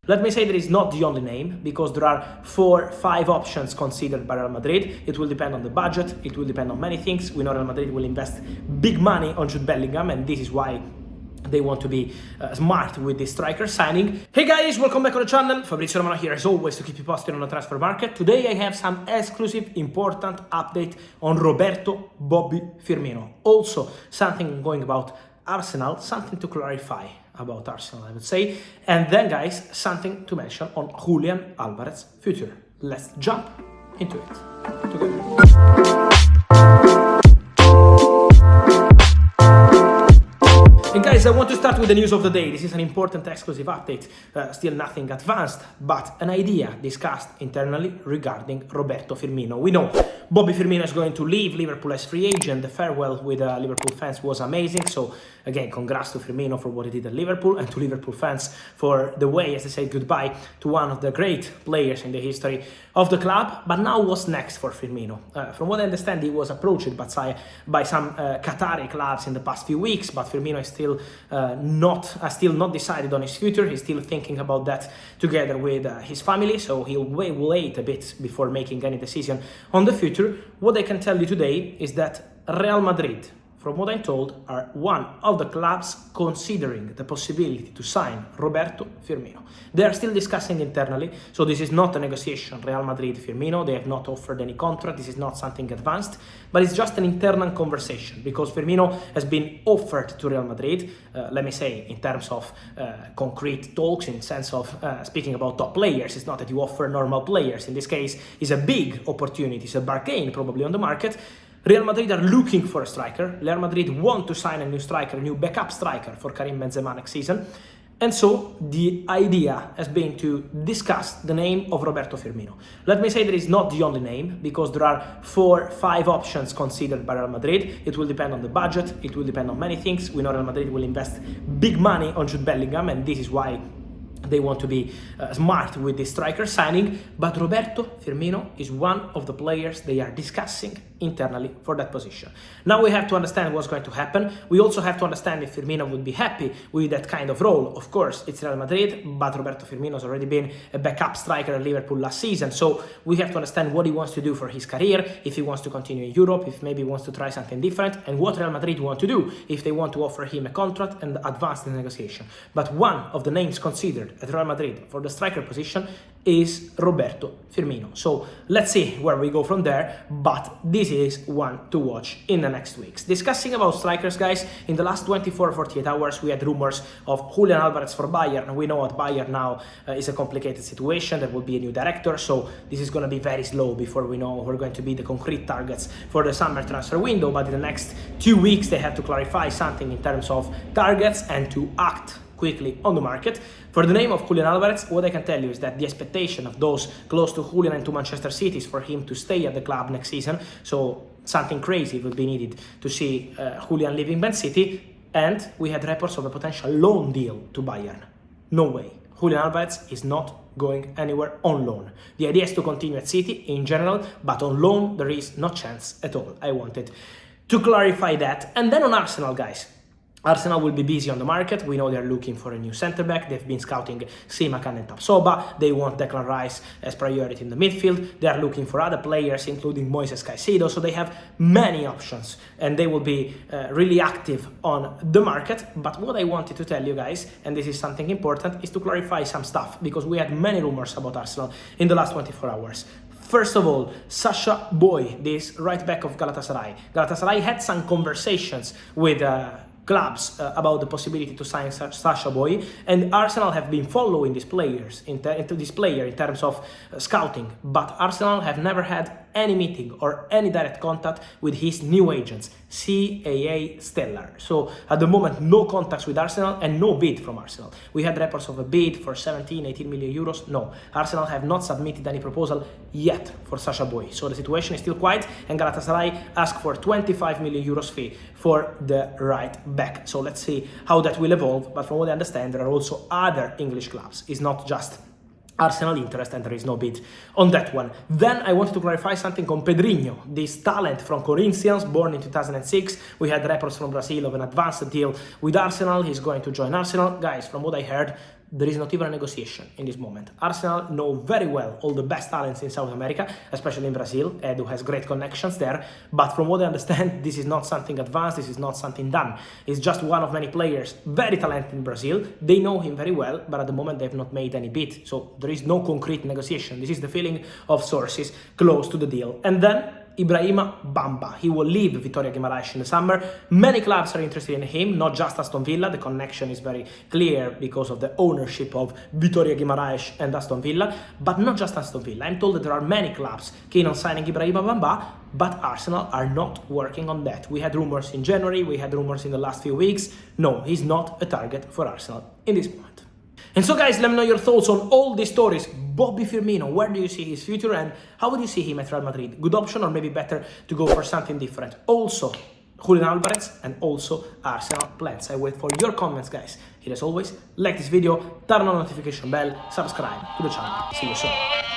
Let me say that it's not the only name, because there are 4-5 options considered by Real Madrid. It will depend on the budget, it will depend on many things. We know Real Madrid will invest big money on Jude Bellingham, and this is why they want to be smart with this striker signing. Hey guys, welcome back on the channel. Fabrizio Romano here as always to keep you posted on the transfer market. Today I have some exclusive important update on Roberto Bobby Firmino. Also something going about Arsenal, something to clarify about Arsenal I would say. And then guys, something to mention on Julian Alvarez's future. Let's jump into it together. And guys, I want to start with the news of the day. This is an important exclusive update, still nothing advanced, but an idea discussed internally regarding Roberto Firmino. We know Bobby Firmino is going to leave Liverpool as free agent. The farewell with Liverpool fans was amazing. So again, congrats to Firmino for what he did at Liverpool, and to Liverpool fans for the way, as they say, goodbye to one of the great players in the history of the club. But now what's next for Firmino? From what I understand, he was approached by some Qatari clubs in the past few weeks, but Firmino is still not decided on his future. He's still thinking about that together with his family, so he'll wait a bit before making any decision on the future. What I can tell you today is that Real Madrid, from what I'm told, are one of the clubs considering the possibility to sign Roberto Firmino. They are still discussing internally, so this is not a negotiation. Real Madrid, Firmino, they have not offered any contract. This is not something advanced, but it's just an internal conversation, because Firmino has been offered to Real Madrid, let me say, in terms of concrete talks, in sense of speaking about top players. It's not that you offer normal players. In this case, it's a big opportunity, it's a bargain probably on the market. Real Madrid are looking for a striker. Real Madrid want to sign a new striker, a new backup striker for Karim Benzema next season. And so the idea has been to discuss the name of Roberto Firmino. Let me say that it's not the only name, because there are 4-5 options considered by Real Madrid. It will depend on the budget, it will depend on many things. We know Real Madrid will invest big money on Jude Bellingham, and this is why they want to be smart with this striker signing. But Roberto Firmino is one of the players they are discussing internally for that position. Now we have to understand what's going to happen. We also have to understand if Firmino would be happy with that kind of role. Of course, it's Real Madrid, but Roberto Firmino has already been a backup striker at Liverpool last season. So we have to understand what he wants to do for his career, if he wants to continue in Europe, if maybe he wants to try something different, and what Real Madrid want to do, if they want to offer him a contract and advance the negotiation. But one of the names considered at Real Madrid for the striker position is Roberto Firmino. So let's see where we go from there, but this is one to watch in the next weeks. Discussing about strikers, guys, in the last 24-48 hours we had rumors of Julian Alvarez for Bayern. We know at Bayern now is a complicated situation. There will be a new director, so this is going to be very slow before we know who are going to be the concrete targets for the summer transfer window. But in the next 2 weeks they have to clarify something in terms of targets and to act quickly on the market. For the name of Julian Alvarez, what I can tell you is that the expectation of those close to Julian and to Manchester City is for him to stay at the club next season. So something crazy will be needed to see Julian leaving Man City. And we had reports of a potential loan deal to Bayern. No way. Julian Alvarez is not going anywhere on loan. The idea is to continue at City in general, but on loan there is no chance at all. I wanted to clarify that. And then on Arsenal, guys. Arsenal will be busy on the market. We know they're looking for a new centre-back. They've been scouting Simakan and Tapsoba. They want Declan Rice as priority in the midfield. They are looking for other players, including Moises Caicedo. So they have many options, and they will be really active on the market. But what I wanted to tell you guys, and this is something important, is to clarify some stuff, because we had many rumors about Arsenal in the last 24 hours. First of all, Sacha Boey, this right back of Galatasaray. Galatasaray had some conversations with clubs about the possibility to sign Sacha Boey, and Arsenal have been following these players into this player in terms of scouting, but Arsenal have never had any meeting or any direct contact with his new agents, CAA Stellar. So at the moment, no contacts with Arsenal and no bid from Arsenal. We had reports of a bid for 17-18 million euros. No, Arsenal have not submitted any proposal yet for Sacha Boey. So the situation is still quiet, and Galatasaray asked for 25 million euros fee for the right back. So let's see how that will evolve. But from what I understand, there are also other English clubs. It's not just Arsenal interest, and there is no bid on that one. Then I wanted to clarify something on Pedrinho, this talent from Corinthians, born in 2006. We had reports from Brazil of an advanced deal with Arsenal. He's going to join Arsenal. Guys, from what I heard, there is not even a negotiation in this moment. Arsenal know very well all the best talents in South America, especially in Brazil. Edu has great connections there, but from what I understand, this is not something advanced, this is not something done. It's just one of many players, very talented in Brazil. They know him very well, but at the moment they have not made any bid, so there is no concrete negotiation. This is the feeling of sources close to the deal. And then Ibrahima Bamba. He will leave Vitória Guimarães in the summer. Many clubs are interested in him, not just Aston Villa. The connection is very clear because of the ownership of Vitória Guimarães and Aston Villa, but not just Aston Villa. I'm told that there are many clubs keen on signing Ibrahima Bamba, but Arsenal are not working on that. We had rumors in January, we had rumors in the last few weeks. No, he's not a target for Arsenal in this moment. And so guys, let me know your thoughts on all these stories. Bobby Firmino, where do you see his future and how would you see him at Real Madrid? Good option or maybe better to go for something different? Also, Julian Alvarez and also Arsenal plans. I wait for your comments, guys. Here as always, like this video, turn on the notification bell, subscribe to the channel. See you soon.